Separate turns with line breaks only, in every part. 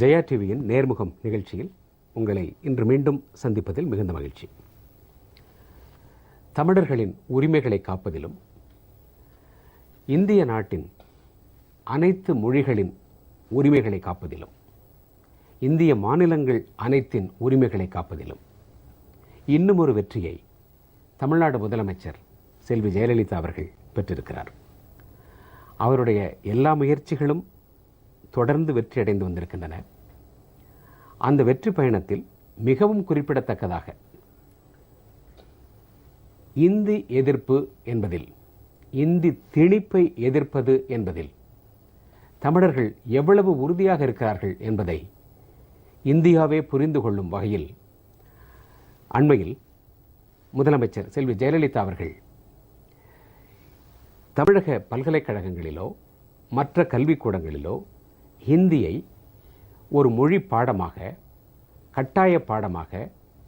ஜெயா டிவியின் நேர்முகம் நிகழ்ச்சியில் உங்களை இன்று மீண்டும் சந்திப்பதில் மிகுந்த மகிழ்ச்சி. தமிழர்களின் உரிமைகளை காப்பதிலும் இந்திய நாட்டின் அனைத்து மொழிகளின் உரிமைகளை காப்பதிலும் இந்திய மாநிலங்கள் அனைத்தின் உரிமைகளை காப்பதிலும் இன்னும் ஒரு வெற்றியை தமிழ்நாடு முதலமைச்சர் செல்வி ஜெயலலிதா அவர்கள் பெற்றிருக்கிறார். அவருடைய எல்லா முயற்சிகளும் தொடர்ந்து வெற்றியடைந்து வந்திருக்கின்றன. அந்த வெற்றி பயணத்தில் மிகவும் குறிப்பிடத்தக்கதாக இந்தி எதிர்ப்பு என்பதில், இந்தி திணிப்பை எதிர்ப்பது என்பதில் தமிழர்கள் எவ்வளவு உறுதியாக இருக்கிறார்கள் என்பதை இந்தியாவே புரிந்து கொள்ளும் வகையில் அண்மையில் முதலமைச்சர் செல்வி ஜெயலலிதா அவர்கள் தமிழக பல்கலைக்கழகங்களிலோ மற்ற கல்விக்கூடங்களிலோ ஹிந்தியை ஒரு மொழி பாடமாக, கட்டாய பாடமாக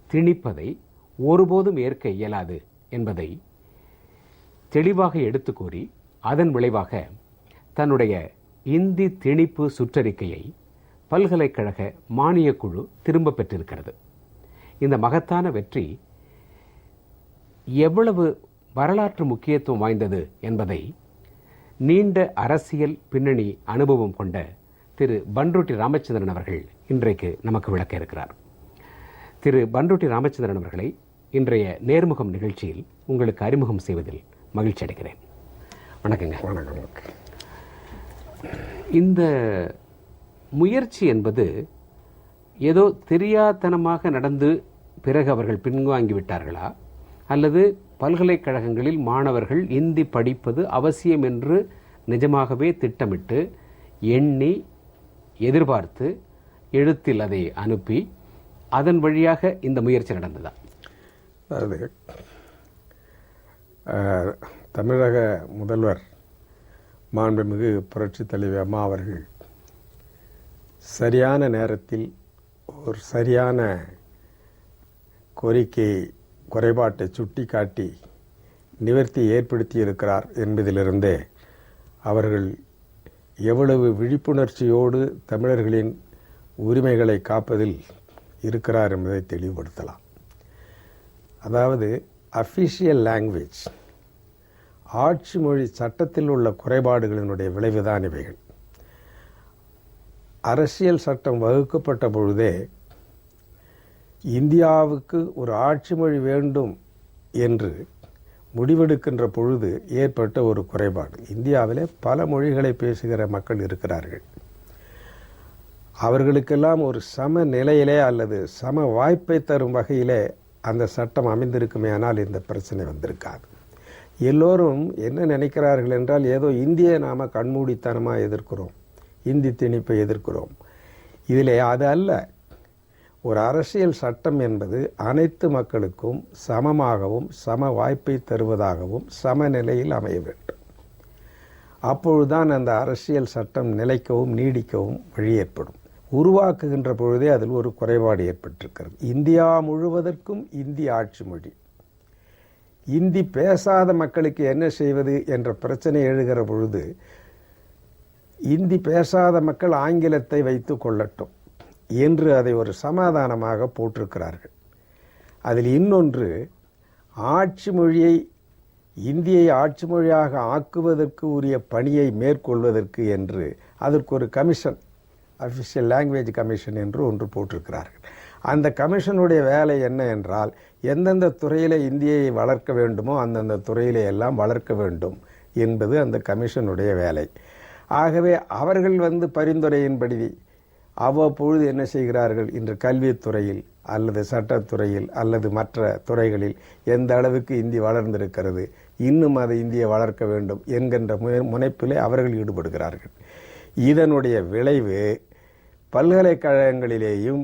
திணிப்பதை ஒருபோதும் ஏற்க இயலாது என்பதை தெளிவாக எடுத்து கூறி, அதன் விளைவாக தன்னுடைய இந்தி திணிப்பு சுற்றறிக்கையை பல்கலைக்கழக மானியக் குழு திரும்ப பெற்றிருக்கிறது. இந்த மகத்தான வெற்றி எவ்வளவு வரலாற்று முக்கியத்துவம் வாய்ந்தது என்பதை நீண்ட அரசியல் பின்னணி அனுபவம் கொண்ட திரு பண்ருட்டி ராமச்சந்திரன் அவர்கள் இன்றைக்கு நமக்கு விளக்க இருக்கிறார். திரு பண்ருட்டி ராமச்சந்திரன் அவர்களை இன்றைய நேர்முகம் நிகழ்ச்சியில் உங்களுக்கு அறிமுகம் செய்வதில் மகிழ்ச்சி அடைகிறேன். வணக்கங்க.
வணக்கம்.
இந்த முயற்சி என்பது ஏதோ தெரியாதனமாக நடந்து பிறகு அவர்கள் பின்வாங்கிவிட்டார்களா, அல்லது பல்கலைக்கழகங்களில் மாணவர்கள் இந்தி படிப்பது அவசியம் என்று நிஜமாகவே திட்டமிட்டு எண்ணி எதிர்பார்த்து எழுத்தில் அதை அனுப்பி அதன் வழியாக இந்த முயற்சி நடந்ததா?
அதாவது தமிழக முதல்வர் மாண்புமிகு புரட்சித் தலைவி அம்மா அவர்கள் சரியான நேரத்தில் ஒரு சரியான குறைபாட்டை சுட்டி காட்டி நிவர்த்தி ஏற்படுத்தி இருக்கிறார் என்பதிலிருந்தே அவர்கள் எவ்வளவு விழிப்புணர்ச்சியோடு தமிழர்களின் உரிமைகளை காப்பதில் இருக்கிறார் என்பதை தெளிவுபடுத்தலாம். அதாவது அஃபிஷியல் லாங்குவேஜ், ஆட்சி மொழி சட்டத்தில் உள்ள குறைபாடுகளினுடைய விளைவுதான் இவைகள். அரசியல் சட்டம் வகுக்கப்பட்ட பொழுதே இந்தியாவுக்கு ஒரு ஆட்சி மொழி வேண்டும் என்று முடிவெடுக்கின்ற பொழுது ஏற்பட்ட ஒரு குறைபாடு. இந்தியாவிலே பல மொழிகளை பேசுகிற மக்கள் இருக்கிறார்கள். அவர்களுக்கெல்லாம் ஒரு சம நிலையிலே அல்லது சம வாய்ப்பை தரும் வகையிலே அந்த சட்டம் அமைந்திருக்குமே, ஆனால் இந்த பிரச்சனை வந்திருக்காது. எல்லோரும் என்ன நினைக்கிறார்கள் என்றால், ஏதோ இந்தியை நாம் கண்மூடித்தனமாக எதிர்க்கிறோம், இந்தி திணிப்பை எதிர்க்கிறோம். இதிலே அது அல்ல. ஒரு அரசியல் சட்டம் என்பது அனைத்து மக்களுக்கும் சமமாகவும் சம வாய்ப்பை தருவதாகவும் சமநிலையில் அமைய வேண்டும். அப்பொழுதுதான் அந்த அரசியல் சட்டம் நிலைக்கவும் நீடிக்கவும் வழி ஏற்படும். உருவாக்குகின்ற பொழுதே அதில் ஒரு குறைபாடு ஏற்பட்டிருக்கிறது. இந்தியா முழுவதற்கும் இந்தி ஆட்சி மொழி. இந்தி பேசாத மக்களுக்கு என்ன செய்வது என்ற பிரச்சனை எழுகிற பொழுது, இந்தி பேசாத மக்கள் ஆங்கிலத்தை வைத்து கொள்ளட்டும் என்று அதை ஒரு சமாதானமாக போட்டிருக்கிறார்கள். அதில் இன்னொன்று, ஆட்சி மொழியை, இந்தியை ஆட்சி மொழியாக ஆக்குவதற்கு உரிய பணியை மேற்கொள்வதற்கு என்று அதற்கு ஒரு கமிஷன், அஃபிஷியல் லாங்குவேஜ் கமிஷன் என்று ஒன்று போட்டிருக்கிறார்கள். அந்த கமிஷனுடைய வேலை என்ன என்றால், எந்தெந்த துறையில் இந்தியை வளர்க்க வேண்டுமோ அந்தந்த துறையிலே எல்லாம் வளர்க்க வேண்டும் என்பது அந்த கமிஷனுடைய வேலை. ஆகவே அவர்கள் பரிந்துரையின்படி அவ்வப்பொழுது என்ன செய்கிறார்கள், இன்று கல்வித்துறையில் அல்லது சட்டத்துறையில் அல்லது மற்ற துறைகளில் எந்த அளவுக்கு இந்தி வளர்ந்திருக்கிறது, இன்னும் அதை இந்தியை வளர்க்க வேண்டும் என்கின்ற முனைப்பிலே அவர்கள் ஈடுபடுகிறார்கள். இதனுடைய விளைவு பல்கலைக்கழகங்களிலேயும்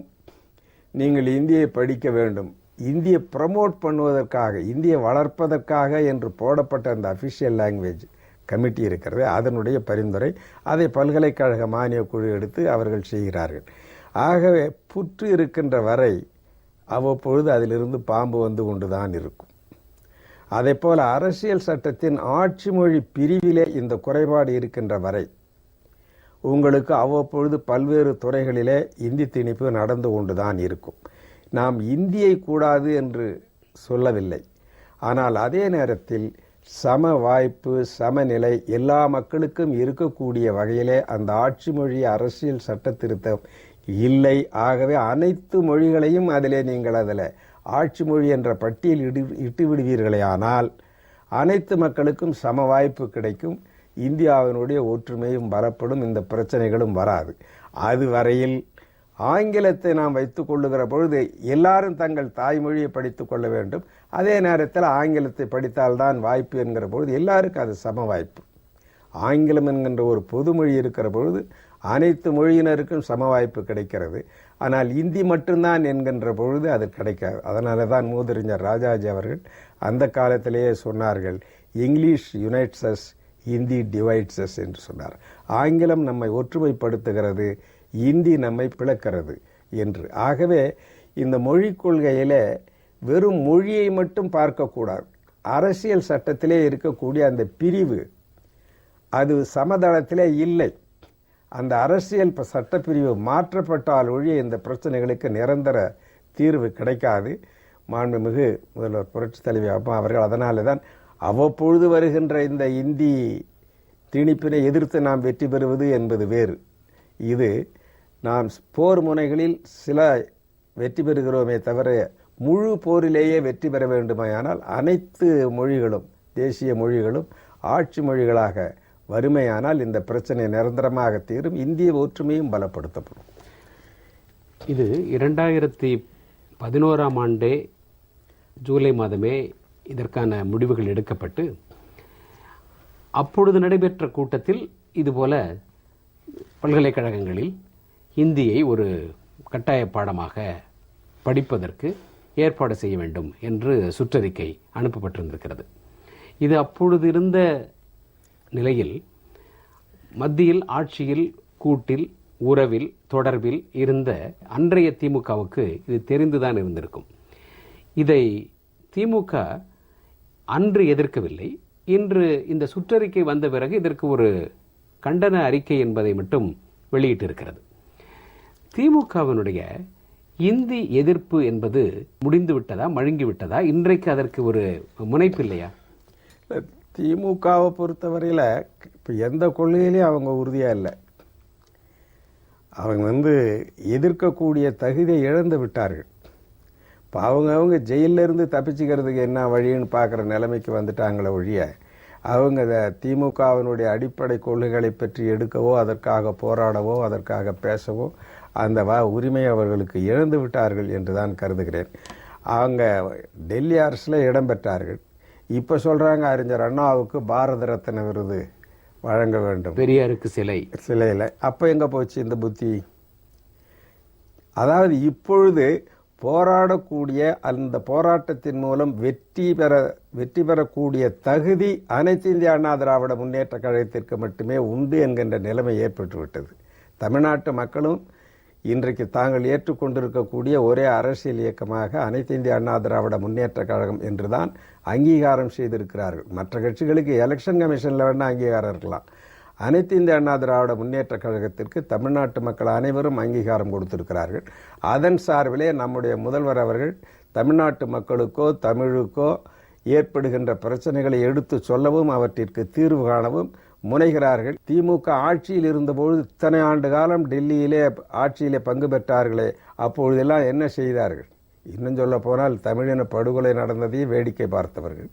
நீங்கள் இந்தியை படிக்க வேண்டும், இந்தியை ப்ரமோட் பண்ணுவதற்காக, இந்தியை வளர்ப்பதற்காக என்று போடப்பட்ட அந்த அஃபிஷியல் லாங்குவேஜ் கமிட்டி இருக்கிறது, அதனுடைய பரிந்துரை, அதை பல்கலைக்கழக மானியக் குழு எடுத்து அவர்கள் செய்கிறார்கள். ஆகவே புற்று இருக்கின்ற வரை அவ்வப்பொழுது அதிலிருந்து பாம்பு வந்து கொண்டுதான் இருக்கும். அதே போல அரசியல் சட்டத்தின் ஆட்சி மொழி பிரிவிலே இந்த குறைபாடு இருக்கின்ற வரை உங்களுக்கு அவ்வப்பொழுது பல்வேறு துறைகளிலே இந்தி திணிப்பு நடந்து கொண்டுதான் இருக்கும். நாம் இந்தியை கூடாது என்று சொல்லவில்லை. ஆனால் அதே நேரத்தில் சம வாய்ப்பு, சமநிலை எல்லா மக்களுக்கும் இருக்கக்கூடிய வகையிலே அந்த ஆட்சி மொழி அரசியல் சட்ட திருத்தம் இல்லை. ஆகவே அனைத்து மொழிகளையும் அதிலே நீங்கள் அதில் ஆட்சி மொழி என்ற பட்டியல் இட்டு விடுவீர்களே ஆனால் அனைத்து மக்களுக்கும் சம வாய்ப்பு கிடைக்கும். இந்தியாவினுடைய ஒற்றுமையும் பலப்படும், இந்த பிரச்சனைகளும் வராது. அது வரையில் ஆங்கிலத்தை நாம் வைத்துக் கொள்ளுகிற பொழுது எல்லாரும் தங்கள் தாய்மொழியை படித்துக் கொள்ள வேண்டும். அதே நேரத்தில் ஆங்கிலத்தை படித்தால்தான் வாய்ப்பு என்கிற பொழுது எல்லாருக்கும் அது சம வாய்ப்பு. ஆங்கிலம் என்கின்ற ஒரு பொதுமொழி இருக்கிற பொழுது அனைத்து மொழியினருக்கும் சம வாய்ப்பு கிடைக்கிறது. ஆனால் இந்தி மட்டும்தான் என்கின்ற பொழுது அது கிடைக்காது. அதனால தான் மூதறிஞர் ராஜாஜி அவர்கள் அந்த காலத்திலேயே சொன்னார்கள், English unites us, Hindi divides us என்று சொன்னார். ஆங்கிலம் நம்மை ஒற்றுமைப்படுத்துகிறது, இந்தி நம்மை பிளக்கிறது என்று. ஆகவே இந்த மொழிக் கொள்கையில வெறும் மொழியை மட்டும் பார்க்கக்கூடாது. அரசியல் சட்டத்திலே இருக்கக்கூடிய அந்த பிரிவு அது சமதளத்திலே இல்லை. அந்த அரசியல் சட்டப்பிரிவு மாற்றப்பட்டால் ஒழிய இந்த பிரச்சனைகளுக்கு நிரந்தர தீர்வு கிடைக்காது. மாண்புமிகு முதல்வர் புரட்சித் தலைவி அம்மா அவர்கள் அதனால தான் அவ்வப்பொழுது வருகின்ற இந்த இந்தி திணிப்பினை எதிர்த்து நாம் வெற்றி பெறுவது என்பது வேறு. இது நாம் போர் முனைகளில் சில வெற்றி பெறுகிறோமே தவிர முழு போரிலேயே வெற்றி பெற வேண்டுமானால் அனைத்து மொழிகளும் தேசிய மொழிகளும் ஆட்சி மொழிகளாக வறுமையானால் இந்த பிரச்சனை நிரந்தரமாக தீரும், இந்திய ஒற்றுமையும் பலப்படுத்தப்படும்.
இது 2011ஆம் ஆண்டே ஜூலை மாதமே இதற்கான முடிவுகள் எடுக்கப்பட்டு அப்பொழுது நடைபெற்ற கூட்டத்தில் இதுபோல பல்கலைக்கழகங்களில் இந்தியை ஒரு கட்டாய பாடமாக படிப்பதற்கு ஏற்பாடு செய்ய வேண்டும் என்று சுற்றறிக்கை அனுப்பப்பட்டிருந்திருக்கிறது. இது அப்பொழுது இருந்த நிலையில் மத்தியில் ஆட்சியில் கூட்டில் உறவில் தொடர்பில் இருந்த அன்றைய திமுகவுக்கு இது தெரிந்துதான் இருந்திருக்கும். இதை திமுக அன்று எதிர்க்கவில்லை. இன்று இந்த சுற்றறிக்கை வந்த பிறகு இதற்கு ஒரு கண்டன அறிக்கை என்பதை மட்டும் வெளியிட்டிருக்கிறது. திமுகவினுடைய இந்தி எதிர்ப்பு என்பது முடிந்து விட்டதா, மழுங்கி விட்டதா? இன்றைக்கு அதற்கு ஒரு முனைப்பு இல்லையா?
திமுகவை பொறுத்தவரையில் இப்போ எந்த கொள்கையிலையும் அவங்க உறுதியாக இல்லை. அவங்க எதிர்க்கக்கூடிய தகுதியை இழந்து விட்டார்கள். இப்போ அவங்க ஜெயிலிருந்து தப்பிச்சுக்கிறதுக்கு என்ன வழின்னு பார்க்குற நிலைமைக்கு வந்துட்டாங்களே ஒழிய அவங்க திமுகவினுடைய அடிப்படை கொள்கைகளை பற்றி எடுக்கவோ அதற்காக போராடவோ அதற்காக பேசவோ அந்த உரிமை அவர்களுக்கு இழந்து விட்டார்கள் என்று தான் கருதுகிறேன். அவங்க டெல்லி அரசில் இடம்பெற்றார்கள். இப்போ சொல்கிறாங்க அறிஞர் அண்ணாவுக்கு பாரத ரத்ன விருது வழங்க வேண்டும்,
பெரியாருக்கு சிலையில்.
அப்போ எங்கே போச்சு இந்த புத்தி? அதாவது இப்பொழுது போராடக்கூடிய அந்த போராட்டத்தின் மூலம் வெற்றி பெறக்கூடிய தகுதி அனைத்து இந்திய அண்ணா திராவிட முன்னேற்ற கழகத்திற்கு மட்டுமே உண்டு என்கின்ற நிலைமை ஏற்பட்டுவிட்டது. தமிழ்நாட்டு மக்களும் இன்றைக்கு தாங்கள் ஏற்றுக்கொண்டிருக்கக்கூடிய ஒரே அரசியல் இயக்கமாக அனைத்து இந்திய அண்ணா திராவிட முன்னேற்ற கழகம் என்றுதான் அங்கீகாரம் செய்திருக்கிறார்கள். மற்ற கட்சிகளுக்கு எலெக்ஷன் கமிஷனில் வேணா அங்கீகாரம் இருக்கலாம். அனைத்து இந்திய அண்ணா திராவிட முன்னேற்ற கழகத்திற்கு தமிழ்நாட்டு மக்கள் அனைவரும் அங்கீகாரம் கொடுத்திருக்கிறார்கள். அதன் சார்பிலே நம்முடைய முதல்வர் அவர்கள் தமிழ்நாட்டு மக்களுக்கோ தமிழுக்கோ ஏற்படுகின்ற பிரச்சனைகளை எடுத்து சொல்லவும் அவற்றிற்கு தீர்வு காணவும் முனைகிறார்கள். திமுக ஆட்சியில் இருந்தபோது இத்தனை ஆண்டு காலம் டெல்லியிலே ஆட்சியிலே பங்கு பெற்றார்களே, அப்பொழுதெல்லாம் என்ன செய்தார்கள்? இன்னும் சொல்ல போனால் தமிழின படுகொலை நடந்ததையும் வேடிக்கை பார்த்தவர்கள்.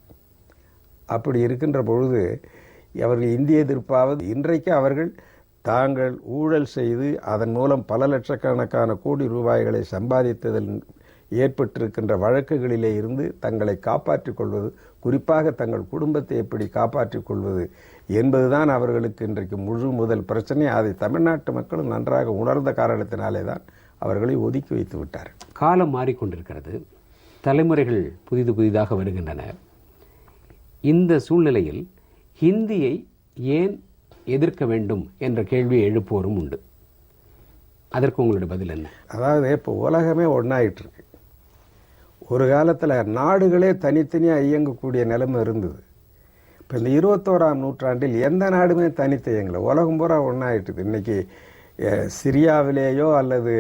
அப்படி இருக்கின்ற பொழுது அவர்கள் இந்திய எதிர்ப்பாவது இன்றைக்கு அவர்கள் தாங்கள் ஊழல் செய்து அதன் மூலம் பல லட்சக்கணக்கான கோடி ரூபாய்களை சம்பாதித்ததில் ஏற்பட்டிருக்கின்ற வழக்குகளிலே இருந்து தங்களை காப்பாற்றிக் கொள்வது, குறிப்பாக தங்கள் குடும்பத்தை எப்படி காப்பாற்றிக் கொள்வது என்பதுதான் அவர்களுக்கு இன்றைக்கு முழு முதல் பிரச்சனை. அதை தமிழ்நாட்டு மக்களும் நன்றாக உணர்ந்த காரணத்தினாலே தான் அவர்களை ஒதுக்கி வைத்து விட்டார்.
காலம் மாறிக்கொண்டிருக்கிறது, தலைமுறைகள் புதிதாக வருகின்றன. இந்த சூழ்நிலையில் ஹிந்தியை ஏன் எதிர்க்க வேண்டும் என்ற கேள்வியை எழுப்புவோரும் உண்டு. அதற்கு உங்களுடைய பதில் என்ன?
அதாவது இப்போ உலகமே ஒன்றாயிட்டு இருக்கு. ஒரு காலத்தில் நாடுகளே தனித்தனியாக இயங்கக்கூடிய நிலைமை இருந்தது. இப்போ இந்த 21ஆம் நூற்றாண்டில் எந்த நாடுமே தனித்து இயங்கலை, உலகம் பூரா ஒன்றாயிட்டுது. இன்னைக்கு சிரியாவிலேயோ அல்லது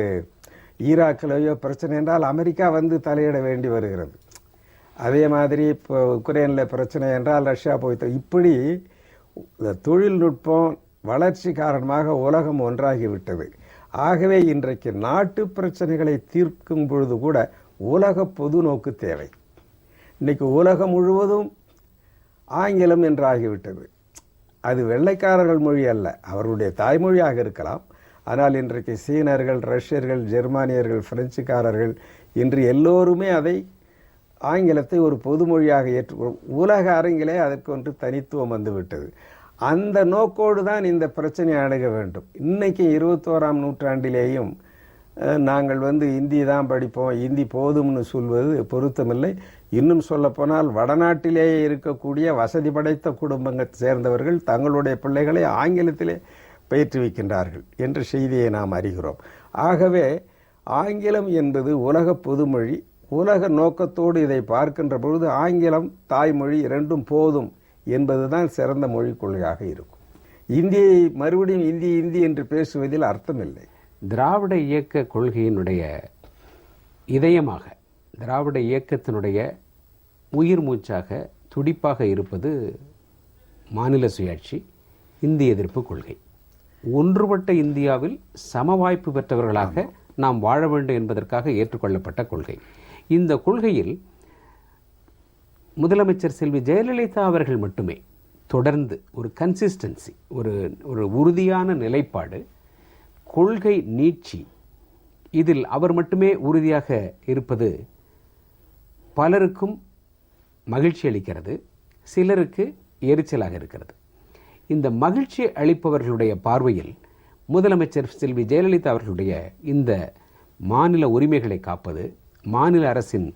ஈராக்கிலேயோ பிரச்சனை என்றால் அமெரிக்கா வந்து தலையிட வேண்டி வருகிறது. அதே மாதிரி இப்போ உக்ரைனில் பிரச்சனை என்றால் ரஷ்யா போய் இப்படி இந்த தொழில்நுட்பம் வளர்ச்சி காரணமாக உலகம் ஒன்றாகிவிட்டது. ஆகவே இன்றைக்கு நாட்டு பிரச்சனைகளை தீர்க்கும் பொழுது கூட உலக பொது நோக்கு தேவை. இன்னைக்கு உலகம் முழுவதும் ஆங்கிலம் என்றாகிவிட்டது. அது வெள்ளைக்காரர்கள் மொழி அல்ல, அவருடைய தாய்மொழியாக இருக்கலாம். ஆனால் இன்றைக்கு சீனர்கள், ரஷ்யர்கள், ஜெர்மானியர்கள், பிரெஞ்சுக்காரர்கள் இன்று எல்லோருமே அதை ஆங்கிலத்தை ஒரு பொதுமொழியாக ஏற்று உலக அரங்கிலே அதற்கு ஒன்று தனித்துவம் வந்துவிட்டது. அந்த நோக்கோடு தான் இந்த பிரச்சனையை அணுக வேண்டும். இன்னைக்கு 21ஆம் நூற்றாண்டிலேயும் நாங்கள் இந்தி தான் படிப்போம், இந்தி போதும்னு சொல்வது பொருத்தமில்லை. இன்னும் சொல்லப்போனால் வடநாட்டிலேயே இருக்கக்கூடிய வசதி படைத்த குடும்பங்களை சேர்ந்தவர்கள் தங்களுடைய பிள்ளைகளை ஆங்கிலத்திலே பயிற்றுவிக்கின்றார்கள் என்ற செய்தியை நாம் அறிகிறோம். ஆகவே ஆங்கிலம் என்பது உலக பொதுமொழி. உலக நோக்கத்தோடு இதை பார்க்கின்ற பொழுது ஆங்கிலம் தாய்மொழி இரண்டும் போதும் என்பதுதான் சிறந்த மொழிக் கொள்கையாக இருக்கும். இந்தியை மறுபடியும் இந்தி இந்தி என்று பேசுவதில் அர்த்தமில்லை.
திராவிட இயக்க கொள்கையினுடைய இதயமாக, திராவிட இயக்கத்தினுடைய உயிர் மூச்சாக, துடிப்பாக இருப்பது மாநில சுயாட்சி, இந்தி எதிர்ப்பு கொள்கை. ஒன்றுபட்ட இந்தியாவில் சம வாய்ப்பு பெற்றவர்களாக நாம் வாழ வேண்டும் என்பதற்காக ஏற்றுக்கொள்ளப்பட்ட கொள்கை. இந்த கொள்கையில் முதலமைச்சர் செல்வி ஜெயலலிதா அவர்கள் மட்டுமே தொடர்ந்து ஒரு கன்சிஸ்டன்சி, ஒரு உறுதியான நிலைப்பாடு, கொள்கை நீட்சி, இதில் அவர் மட்டுமே உறுதியாக இருப்பது பலருக்கும் மகிழ்ச்சி அளிக்கிறது, சிலருக்கு எரிச்சலாக இருக்கிறது. இந்த மகிழ்ச்சி அளிப்பவர்களுடைய பார்வையில் முதலமைச்சர் செல்வி ஜெயலலிதா அவர்களுடைய இந்த மாநில உரிமைகளை காப்பது, மாநில அரசின்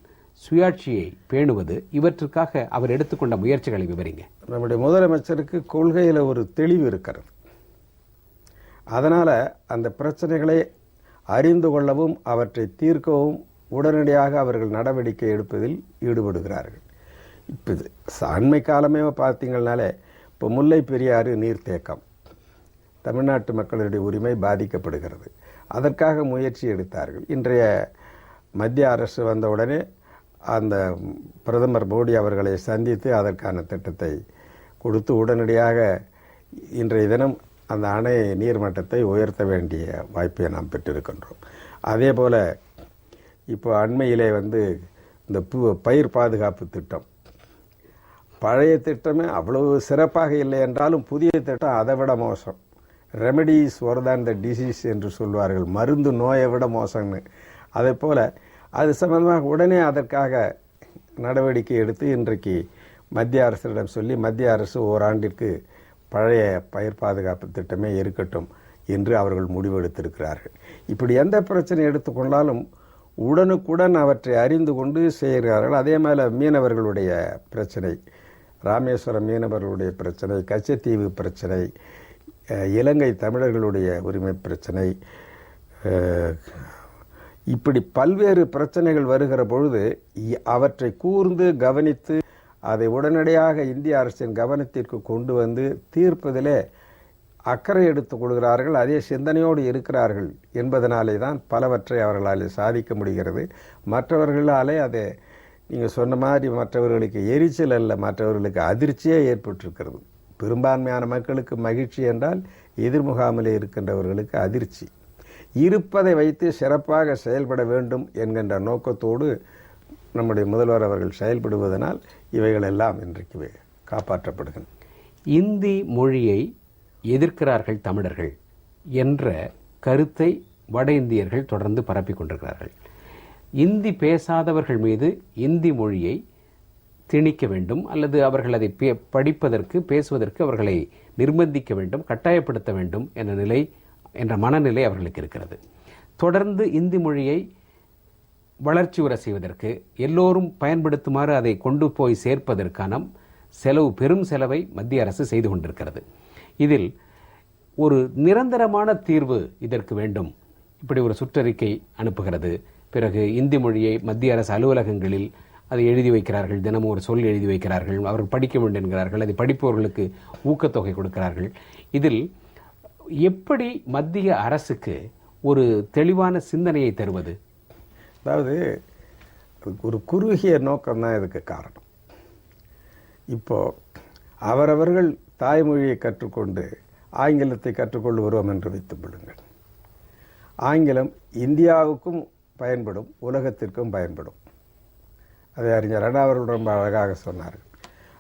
சுயாட்சியை பேணுவது, இவற்றுக்காக அவர் எடுத்துக்கொண்ட முயற்சிகளை விவரிங்க.
நம்முடைய முதலமைச்சருக்கு கொள்கையில் ஒரு தெளிவு இருக்கிறது. அதனால் அந்த பிரச்சனைகளை அறிந்து கொள்ளவும் அவற்றை தீர்க்கவும் உடனடியாக அவர்கள் நடவடிக்கை எடுப்பதில் ஈடுபடுகிறார்கள். இப்போ அண்மை காலமே பார்த்தீங்கன்னாலே இப்போ முல்லை பெரியாறு நீர்த்தேக்கம், தமிழ்நாட்டு மக்களுடைய உரிமை பாதிக்கப்படுகிறது. அதற்காக முயற்சி எடுத்தார்கள். இன்றைய மத்திய அரசு வந்தவுடனே அந்த பிரதமர் மோடி அவர்களை சந்தித்து அதற்கான திட்டத்தை கொடுத்து உடனடியாக இன்றைய தினம் அந்த அணை நீர்மட்டத்தை உயர்த்த வேண்டிய வாய்ப்பை நாம் பெற்றிருக்கின்றோம். அதே போல் இப்போ அண்மையிலே இந்த பயிர் பாதுகாப்பு திட்டம், பழைய திட்டமே அவ்வளவு சிறப்பாக இல்லை என்றாலும் புதிய திட்டம் அதை விட மோசம். Remedies or than the disease என்று சொல்வார்கள், மருந்து நோயை விட மோசம்னு. அதே போல் அது சம்பந்தமாக உடனே அதற்காக நடவடிக்கை எடுத்து இன்றைக்கு மத்திய அரசிடம் சொல்லி மத்திய அரசு ஓராண்டிற்கு பழைய பயிர் பாதுகாப்பு திட்டமே இருக்கட்டும் என்று அவர்கள் முடிவெடுத்திருக்கிறார்கள். இப்படி எந்த பிரச்சனை எடுத்துக்கொண்டாலும் உடனுக்குடன் அவற்றை அறிந்து கொண்டு செய்கிறார்கள். அதே மேலே மீனவர்களுடைய பிரச்சனை, ராமேஸ்வரம் மீனவர்களுடைய பிரச்சனை, கச்சத்தீவு பிரச்சனை, இலங்கை தமிழர்களுடைய உரிமை பிரச்சனை, இப்படி பல்வேறு பிரச்சனைகள் வருகிற பொழுது அவற்றை கூர்ந்து கவனித்து அதை உடனடியாக இந்திய அரசின் கவனத்திற்கு கொண்டு வந்து தீர்ப்பதிலே அக்கறை எடுத்துக் கொள்கிறார்கள். அதே சிந்தனையோடு இருக்கிறார்கள் என்பதனாலே தான் பலவற்றை அவர்களால் சாதிக்க முடிகிறது. மற்றவர்களாலே அதை நீங்கள் சொன்ன மாதிரி மற்றவர்களுக்கு எரிச்சல் அல்ல, மற்றவர்களுக்கு அதிர்ச்சியே ஏற்பட்டிருக்கிறது. பெரும்பான்மையான மக்களுக்கு மகிழ்ச்சி என்றால் எதிர்முகாமிலே இருக்கின்றவர்களுக்கு அதிர்ச்சி. இருப்பதை வைத்து சிறப்பாக செயல்பட வேண்டும் என்கின்ற நோக்கத்தோடு நம்முடைய முதல்வர் அவர்கள் செயல்படுவதனால் இவைகள் எல்லாம் இன்றைக்கு காப்பாற்றப்படுகின்றன.
இந்தி மொழியை எதிர்க்கிறார்கள் தமிழர்கள் என்ற கருத்தை வட இந்தியர்கள் தொடர்ந்து பரப்பிக் கொண்டிருக்கிறார்கள். இந்தி பேசாதவர்கள் மீது இந்தி மொழியை திணிக்க வேண்டும், அல்லது அவர்கள் அதை படிப்பதற்கு பேசுவதற்கு அவர்களை நிர்பந்திக்க வேண்டும், கட்டாயப்படுத்த வேண்டும் என்ற மனநிலை அவர்களுக்கு இருக்கிறது. தொடர்ந்து இந்தி மொழியை வளர்ச்சி உற செய்வதற்கு, எல்லோரும் பயன்படுத்துமாறு அதை கொண்டு போய் சேர்ப்பதற்கான பெரும் செலவை மத்திய அரசு செய்து கொண்டிருக்கிறது. இதில் ஒரு நிரந்தரமான தீர்வு இதற்கு வேண்டும், இப்படி ஒரு சுற்றறிக்கை அனுப்புகிறது. பிறகு இந்தி மொழியை மத்திய அரசு அலுவலகங்களில் அதை எழுதி வைக்கிறார்கள், தினமும் ஒரு சொல் எழுதி வைக்கிறார்கள், அவர்கள் படிக்க வேண்டும் என்கிறார்கள், அதை படிப்பவர்களுக்கு ஊக்கத்தொகை கொடுக்கிறார்கள். இதில் எப்படி மத்திய அரசுக்கு ஒரு தெளிவான சிந்தனையை தருவது?
அதாவது ஒரு குறுகிய நோக்கம்தான் இதுக்கு காரணம். இப்போ அவரவர்கள் தாய்மொழியை கற்றுக்கொண்டு ஆங்கிலத்தை கற்றுக்கொள்கிறோம் என்று வைத்துக் கொள்ளுங்கள். ஆங்கிலம் இந்தியாவுக்கும் பயன்படும், உலகத்திற்கும் பயன்படும். அதை அறிஞர் அண்ணா அவர்கள் ரொம்ப அழகாக சொன்னார்கள்.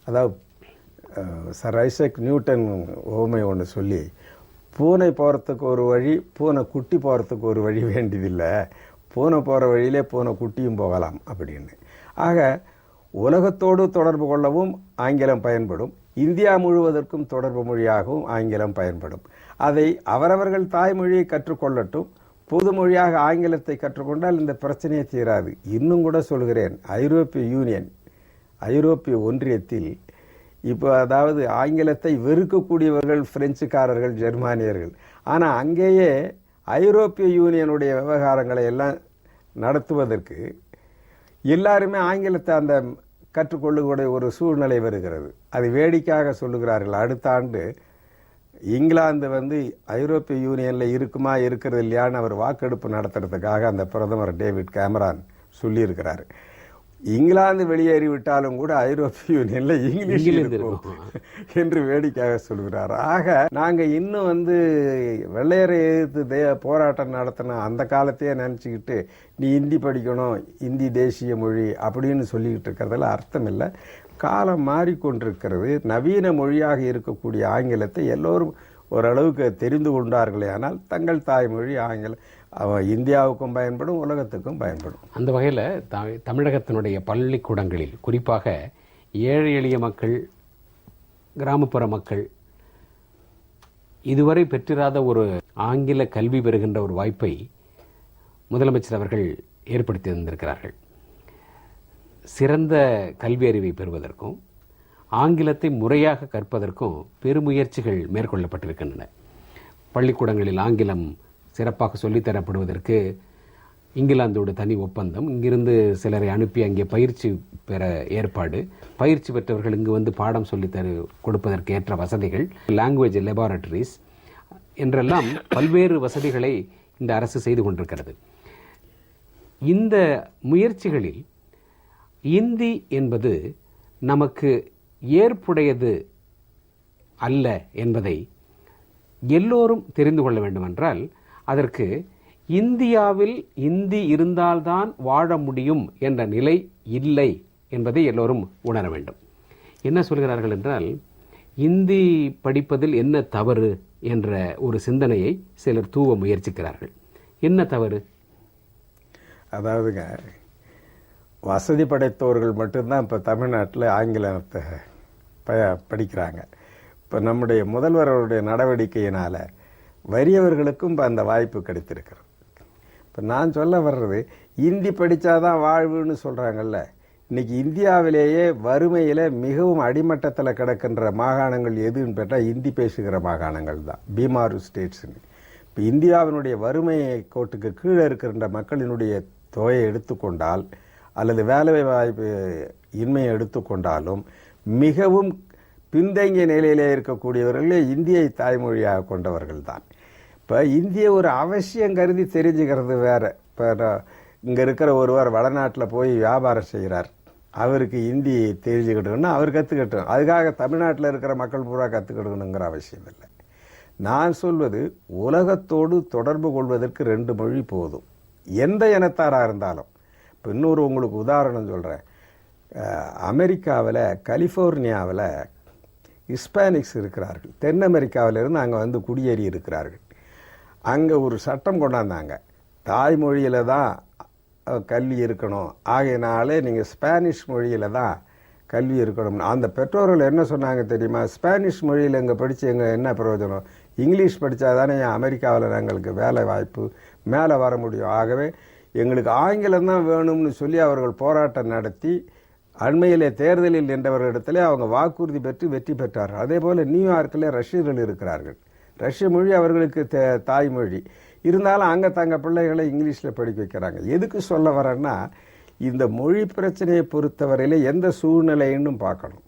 அதாவது சர் ஐசக் நியூட்டன் ஓமை ஒன்று சொல்லி, பூனை போகிறதுக்கு ஒரு வழி, பூனை குட்டி போகிறதுக்கு ஒரு வழி வேண்டியதில்லை, பூனை போகிற வழியிலே பூனை குட்டியும் போகலாம் அப்படின்னு. ஆக உலகத்தோடு தொடர்பு கொள்ளவும் ஆங்கிலம் பயன்படும், இந்தியா முழுவதற்கும் தொடர்பு மொழியாகவும் ஆங்கிலம் பயன்படும். அதை அவரவர்கள் தாய்மொழியை கற்றுக்கொள்ளட்டும், பொது மொழியாக ஆங்கிலத்தை கற்றுக்கொண்டால் இந்த பிரச்சனையே தீராது. இன்னும் கூட சொல்கிறேன், ஐரோப்பிய யூனியன், ஐரோப்பிய ஒன்றியத்தில் இப்போ அதாவது ஆங்கிலத்தை வெறுக்கக்கூடியவர்கள் பிரெஞ்சுக்காரர்கள், ஜெர்மானியர்கள். ஆனால் அங்கேயே ஐரோப்பிய யூனியனுடைய விவகாரங்களை எல்லாம் நடத்துவதற்கு எல்லாருமே ஆங்கிலத்தை அந்த கற்றுக்கொள்ளக்கூடிய ஒரு சூழ்நிலை வருகிறது. அது வேடிக்கையாக சொல்லுகிறார்கள். அடுத்த ஆண்டு இங்கிலாந்து ஐரோப்பிய யூனியனில் இருக்குமா இருக்கிறது இல்லையான்னு அவர் வாக்கெடுப்பு நடத்துறதுக்காக அந்த பிரதமர் டேவிட் கேமரான் சொல்லியிருக்கிறார். இங்கிலாந்து வெளியேறிவிட்டாலும் கூட ஐரோப்பிய யூனியன்ல இங்கிலீஷ் இருக்கும் என்று வேடிக்கையாக சொல்கிறார். ஆக நாங்க இன்னும் வெள்ளையரை எதிர்த்து போராட்டம் நடத்தின அந்த காலத்தையே நினைச்சுக்கிட்டு நீ ஹிந்தி படிக்கணும், ஹிந்தி தேசிய மொழி அப்படின்னு சொல்லிக்கிட்டு இருக்கிறதுல அர்த்தம் இல்லை. காலம் மாறிக்கொண்டிருக்கிறது. நவீன மொழியாக இருக்கக்கூடிய ஆங்கிலத்தை எல்லோரும் ஓரளவுக்கு தெரிந்து கொண்டார்களே, ஆனால் தங்கள் தாய்மொழி ஆங்கிலம் இந்தியாவுக்கும் பயன்படும், உலகத்துக்கும் பயன்படும்.
அந்த வகையில் தமிழகத்தினுடைய பள்ளிக்கூடங்களில் குறிப்பாக ஏழை எளிய மக்கள், கிராமப்புற மக்கள் இதுவரை பெற்றிராத ஒரு ஆங்கில கல்வி பெறுகின்ற ஒரு வாய்ப்பை முதலமைச்சர் அவர்கள் ஏற்படுத்தி தந்திருக்கிறார்கள். சிறந்த கல்வி அறிவை பெறுவதற்கும் ஆங்கிலத்தை முறையாக கற்பதற்கும் பெருமுயற்சிகள் மேற்கொள்ளப்பட்டிருக்கின்றன. பள்ளிக்கூடங்களில் ஆங்கிலம் சிறப்பாக சொல்லித்தரப்படுவதற்கு இங்கிலாந்தோடு தனி ஒப்பந்தம், இங்கிருந்து சிலரை அனுப்பி அங்கே பயிற்சி பெற ஏற்பாடு, பயிற்சி பெற்றவர்கள் இங்கு பாடம் சொல்லித்தர கொடுப்பதற்கு ஏற்ற வசதிகள், லாங்குவேஜ் லெபார்டரிஸ் என்றெல்லாம் பல்வேறு வசதிகளை இந்த அரசு செய்து கொண்டிருக்கிறது. இந்த முயற்சிகளில் இந்தி என்பது நமக்கு ஏற்புடையது அல்ல என்பதை எல்லோரும் தெரிந்து கொள்ள வேண்டுமென்றால் அதற்கு இந்தியாவில் இந்தி இருந்தால்தான் வாழ முடியும் என்ற நிலை இல்லை என்பதை எல்லோரும் உணர வேண்டும். என்ன சொல்கிறார்கள் என்றால், இந்தி படிப்பதில் என்ன தவறு என்ற ஒரு சிந்தனையை சிலர் தூவ முயற்சிக்கிறார்கள். என்ன தவறு?
அதாவதுங்க, வசதி படைத்தவர்கள் மட்டும்தான் இப்போ தமிழ்நாட்டில் ஆங்கிலத்தை படிக்கிறாங்க. இப்போ நம்முடைய முதல்வர்களுடைய நடவடிக்கையினால் வறியவர்களுக்கும் இப்போ அந்த வாய்ப்பு கிடைத்திருக்கிறது. இப்போ நான் சொல்ல வர்றது, இந்தி படித்தாதான் வாழ்வுன்னு சொல்கிறாங்கல்ல. இன்றைக்கி இந்தியாவிலேயே வறுமையில் மிகவும் அடிமட்டத்தில் கிடக்கின்ற மாகாணங்கள் எதுன்னு கேட்டால் இந்தி பேசுகிற மாகாணங்கள் தான், பீமாரு ஸ்டேட்ஸ்ன்னு. இப்போ இந்தியாவினுடைய வறுமை கோட்டுக்கு கீழே இருக்கின்ற மக்களினுடைய தொகையை எடுத்துக்கொண்டால் அல்லது வேலை வாய்ப்பு இன்மையை எடுத்துக்கொண்டாலும் மிகவும் பின்தங்கிய நிலையிலே இருக்கக்கூடியவர்களே இந்தியை தாய்மொழியாக கொண்டவர்கள் தான். இப்போ இந்திய ஒரு அவசியம் கருதி தெரிஞ்சுக்கிறது வேற. இப்போ இங்கே இருக்கிற ஒருவர் வடநாட்டில் போய் வியாபாரம் செய்கிறார், அவருக்கு இந்தி தெரிஞ்சுக்கிட்டோன்னா அவர் கற்றுக்கிட்டோம். அதுக்காக தமிழ்நாட்டில் இருக்கிற மக்கள் பூரா கற்றுக்கிடணுங்கிற அவசியம் இல்லை. நான் சொல்வது, உலகத்தோடு தொடர்பு கொள்வதற்கு 2 மொழி போதும், எந்த இனத்தாராக இருந்தாலும். இப்போ இன்னொரு உங்களுக்கு உதாரணம் சொல்கிறேன். அமெரிக்காவில் கலிஃபோர்னியாவில் ஹிஸ்பானிக்ஸ் இருக்கிறார்கள். தென் அமெரிக்காவிலிருந்து அங்கே குடியேறி இருக்கிறார்கள். அங்கே ஒரு சட்டம் கொண்டாந்தாங்க, தாய்மொழியில் தான் கல்வி இருக்கணும், ஆகையினாலே நீங்கள் ஸ்பானிஷ் மொழியில் தான் கல்வி இருக்கணும். அந்த பெற்றோர்கள் என்ன சொன்னாங்க தெரியுமா? ஸ்பானிஷ் மொழியில் எங்கே படித்து எங்கள் என்ன பிரயோஜனம், இங்கிலீஷ் படித்தா தானே அமெரிக்காவில் எங்களுக்கு வேலை வாய்ப்பு மேலே வர முடியும், ஆகவே எங்களுக்கு ஆங்கிலம் தான் வேணும்னு சொல்லி அவர்கள் போராட்டம் நடத்தி அண்மையிலே தேர்தலில் நின்றவர்களிடத்திலே அவங்க வாக்குறுதி பெற்று வெற்றி பெற்றார்கள். அதே போல் நியூயார்க்கில் ரஷ்யர்கள் இருக்கிறார்கள். ரஷ்ய மொழி அவர்களுக்கு தாய்மொழி இருந்தாலும் அங்கே தங்கள் பிள்ளைகளை இங்கிலீஷில் படிக்க வைக்கிறாங்க. எதுக்கு சொல்ல வரேன்னா, இந்த மொழி பிரச்சனையை பொறுத்தவரையில் எந்த சூழ்நிலைன்னு பார்க்கணும்.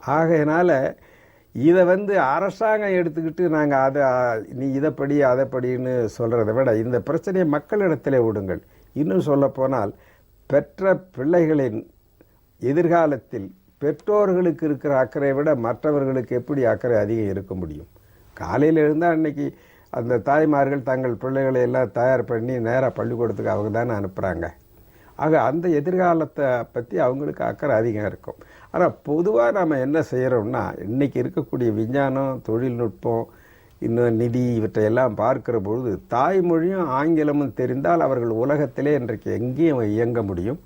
ஆகையினால இதை அரசாங்கம் எடுத்துக்கிட்டு நாங்கள் அதை நீ இதை படி அதை படின்னு சொல்கிறத விட இந்த பிரச்சனையை மக்களிடத்தில் விடுங்கள். இன்னும் சொல்லப்போனால் பெற்ற பிள்ளைகளின் எதிர்காலத்தில் பெற்றோர்களுக்கு இருக்கிற அக்கறையை விட மற்றவர்களுக்கு எப்படி அக்கறை அதிகம் இருக்க முடியும்? காலையில் எழுந்தால் அன்னைக்கு அந்த தாய்மார்கள் தங்கள் பிள்ளைகளை எல்லாம் தயார் பண்ணி நேராக பள்ளிக்கூடத்துக்கு அவங்க தானே அனுப்புகிறாங்க. ஆக அந்த எதிர்காலத்தை பற்றி அவங்களுக்கு அக்கறை அதிகம் இருக்கும். ஆனால் பொதுவாக நம்ம என்ன செய்கிறோம்னா, இன்றைக்கி இருக்கக்கூடிய விஞ்ஞானம், தொழில்நுட்பம், இன்னும் நிதி இவற்றையெல்லாம் பார்க்கிற பொழுது தாய்மொழியும் ஆங்கிலமும் தெரிந்தால் அவர்கள் உலகத்திலே இன்றைக்கு எங்கேயும் இயங்க முடியும்.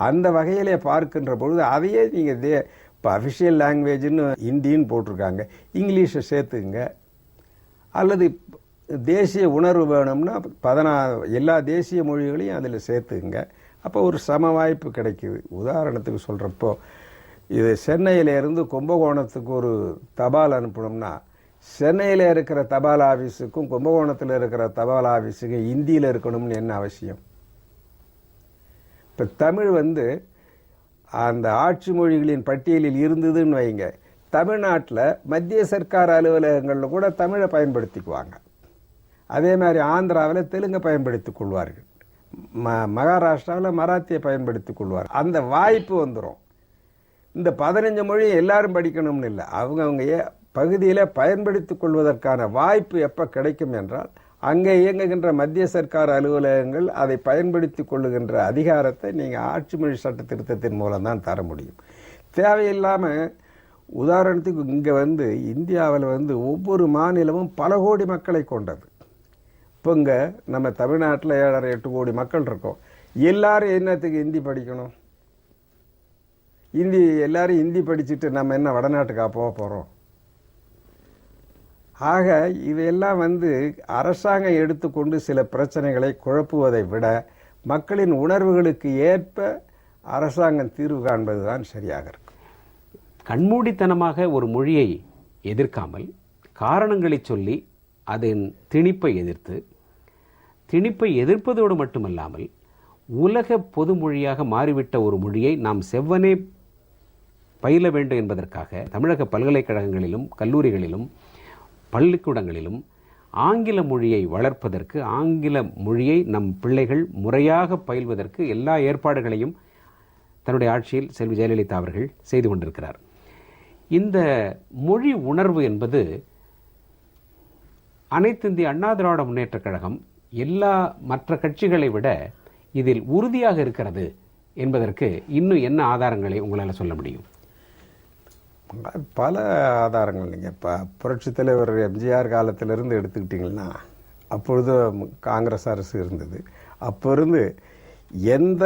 அந்த வகையிலே பார்க்கின்ற பொழுது அதையே நீங்கள் இப்போ அஃபிஷியல் லாங்குவேஜ்னு ஹிந்தின்னு போட்டிருக்காங்க, இங்கிலீஷை சேர்த்துங்க. அல்லது தேசிய உணர்வு வேணும்னா எல்லா தேசிய மொழிகளையும் அதில் சேர்த்துங்க. அப்போ ஒரு சம வாய்ப்பு கிடைக்குது. உதாரணத்துக்கு சொல்கிறப்போ, இது சென்னையிலேருந்து கும்பகோணத்துக்கு ஒரு தபால் அனுப்பணும்னா சென்னையில் இருக்கிற தபால் ஆஃபீஸுக்கும் கும்பகோணத்தில் இருக்கிற தபால் ஆஃபீஸுக்கும் இந்தியில் இருக்கணும்னு என்ன அவசியம்? இப்போ தமிழ் அந்த ஆட்சி மொழிகளின் பட்டியலில் இருந்ததுன்னு வைங்க, தமிழ்நாட்டில் மத்திய சர்க்கார் அலுவலகங்களில் கூட தமிழை பயன்படுத்திக்குவாங்க. அதே மாதிரி ஆந்திராவில் தெலுங்கை பயன்படுத்திக் கொள்வார்கள், மகாராஷ்டிராவில் மராத்தியை பயன்படுத்திக் கொள்வார். அந்த வாய்ப்பு வந்துடும். இந்த 15 மொழி எல்லாரும் படிக்கணும்னு இல்லை, அவங்கவுங்க பகுதியில் பயன்படுத்திக் கொள்வதற்கான வாய்ப்பு எப்போ கிடைக்கும் என்றால் அங்கே இயங்குகின்ற மத்திய சர்க்கார் அலுவலகங்கள் அதை பயன்படுத்தி கொள்ளுகின்ற அதிகாரத்தை நீங்கள் ஆட்சி மொழி சட்ட திருத்தத்தின் மூலம்தான் தர முடியும். தேவையில்லாமல் உதாரணத்துக்கு இங்கே இந்தியாவில் ஒவ்வொரு மாநிலமும் பல கோடி மக்களை கொண்டது. இப்போ இங்கே நம்ம தமிழ்நாட்டில் 7.5-8 கோடி மக்கள் இருக்கோம். எல்லாரும் என்னத்துக்கு ஹிந்தி படிக்கணும்? எல்லாரும் ஹிந்தி படிச்சுட்டு நம்ம என்ன வடநாட்டுக்கா போக போகிறோம்? ஆக இதையெல்லாம் அரசாங்கம் எடுத்துக்கொண்டு சில பிரச்சனைகளை குழப்புவதை விட மக்களின் உணர்வுகளுக்கு ஏற்ப அரசாங்கம் தீர்வு காண்பது தான் சரியாக இருக்கும்.
கண்மூடித்தனமாக ஒரு மொழியை எதிர்க்காமல் காரணங்களை சொல்லி அதன் திணிப்பை எதிர்ப்பதோடு மட்டுமல்லாமல் உலக பொது மொழியாக மாறிவிட்ட ஒரு மொழியை நாம் செவ்வனே பயில வேண்டும் என்பதற்காக தமிழக பல்கலைக்கழகங்களிலும் கல்லூரிகளிலும் பள்ளிக்கூடங்களிலும் ஆங்கில மொழியை வளர்ப்பதற்கு, ஆங்கில மொழியை நம் பிள்ளைகள் முறையாக பயில்வதற்கு எல்லா ஏற்பாடுகளையும் தன்னுடைய ஆட்சியில் செல்வி ஜெயலலிதா அவர்கள் செய்து கொண்டிருக்கிறார். இந்த மொழி உணர்வு என்பது அனைத்து இந்திய அண்ணா திராவிட முன்னேற்றக் கழகம் எல்லா மற்ற கட்சிகளை விட இதில் உறுதியாக இருக்கிறது என்பதற்கு இன்னும் என்ன ஆதாரங்களை உங்களால் சொல்ல முடியும்?
பல ஆதாரங்கள். நீங்கள் இப்போ புரட்சித் தலைவர் எம்ஜிஆர் காலத்திலிருந்து எடுத்துக்கிட்டிங்கன்னா, அப்பொழுது காங்கிரஸ் அரசு இருந்தது. அப்போ இருந்து எந்த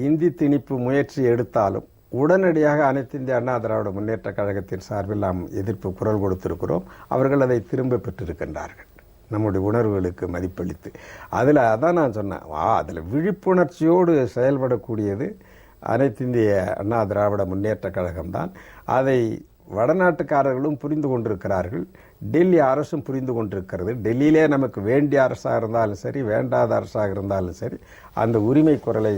இந்தி திணிப்பு முயற்சி எடுத்தாலும் உடனடியாக அனைத்து இந்திய அண்ணா திராவிட முன்னேற்ற கழகத்தின் சார்பில் நாம் எதிர்ப்பு குரல் கொடுத்திருக்கிறோம். அவர்கள் அதை திரும்ப பெற்றிருக்கின்றார்கள், நம்முடைய உணர்வுகளுக்கு மதிப்பளித்து. அதான் நான் சொன்னேன், அதில் விழிப்புணர்ச்சியோடு செயல்படக்கூடியது அனைத்து இந்திய அண்ணா திராவிட முன்னேற்ற கழகம்தான். அதை வடநாட்டுக்காரர்களும் புரிந்து கொண்டிருக்கிறார்கள், டெல்லி அரசும் புரிந்து கொண்டிருக்கிறது. டெல்லியிலே நமக்கு வேண்டிய அரசாக இருந்தாலும் சரி, வேண்டாத அரசாக இருந்தாலும் சரி, அந்த உரிமை குரலை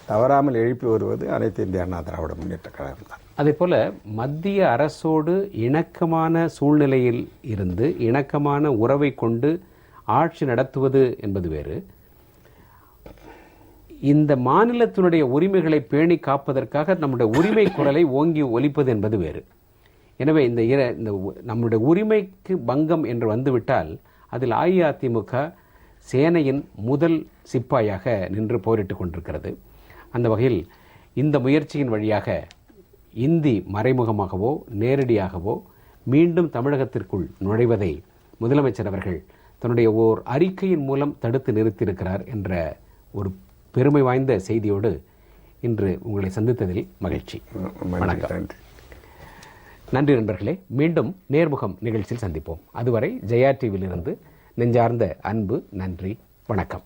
தவறாமல் எழுப்பி வருவது அனைத்து இந்திய அண்ணா திராவிட முன்னேற்ற கழகம் தான்.
அதே போல மத்திய அரசோடு இணக்கமான சூழ்நிலையில் இருந்து இணக்கமான உறவை கொண்டு ஆட்சி நடத்துவது என்பது வேறு, இந்த மாநிலத்தினுடைய உரிமைகளை பேணி காப்பதற்காக நம்முடைய உரிமை குரலை ஓங்கி ஒலிப்பது என்பது வேறு. எனவே இந்த நம்முடைய உரிமைக்கு பங்கம் என்று வந்துவிட்டால் அதில் அஇஅதிமுக சேனையின் முதல் சிப்பாயாக நின்று போரிட்டுக் கொண்டிருக்கிறது. அந்த வகையில் இந்த முயற்சியின் வழியாக இந்தி மறைமுகமாகவோ நேரடியாகவோ மீண்டும் தமிழகத்திற்குள் நுழைவதை முதலமைச்சர் அவர்கள் தன்னுடைய ஓர் அறிக்கையின் மூலம் தடுத்து நிறுத்தியிருக்கிறார் என்ற ஒரு பெருமை வாய்ந்த செய்தியோடு இன்று உங்களை சந்தித்ததில் மகிழ்ச்சி. வணக்கம். நன்றி நண்பர்களே. மீண்டும் நேர்முகம் நிகழ்ச்சியில் சந்திப்போம். அதுவரை ஜெயா டிவியிலிருந்து நெஞ்சார்ந்த அன்பு நன்றி, வணக்கம்.